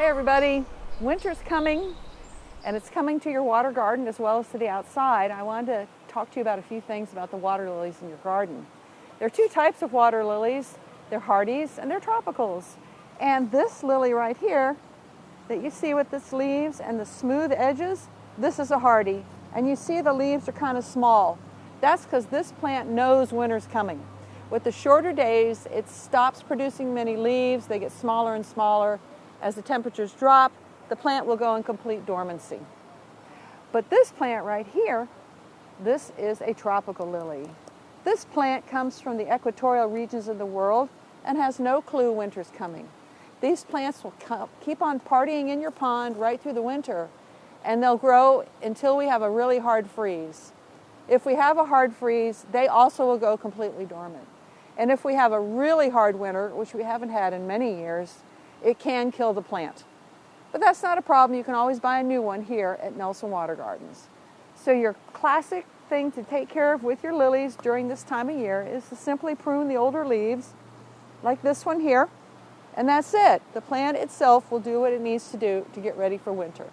everybody. Winter's coming, and it's coming to your water garden as well as to the outside. I wanted to talk to you about a few things about the water lilies in your garden. There are two types of water lilies. They're hardies and they're tropicals. And this lily right here that you see with its leaves and the smooth edges, this is a hardy. And you see the leaves are kind of small. That's because this plant knows winter's coming. With the shorter days, it stops producing many leaves. They get smaller and smaller. As the temperatures drop, the plant will go in complete dormancy. But this plant right here, this is a tropical lily. This plant comes from the equatorial regions of the world and has no clue winter's coming. These plants will keep on partying in your pond right through the winter, and they'll grow until we have a really hard freeze. If we have a hard freeze, they also will go completely dormant. And if we have a really hard winter, which we haven't had in many years, it can kill the plant. But that's not a problem. You can always buy a new one here at Nelson Water Gardens. So your classic thing to take care of with your lilies during this time of year is to simply prune the older leaves, like this one here, and that's it. The plant itself will do what it needs to do to get ready for winter.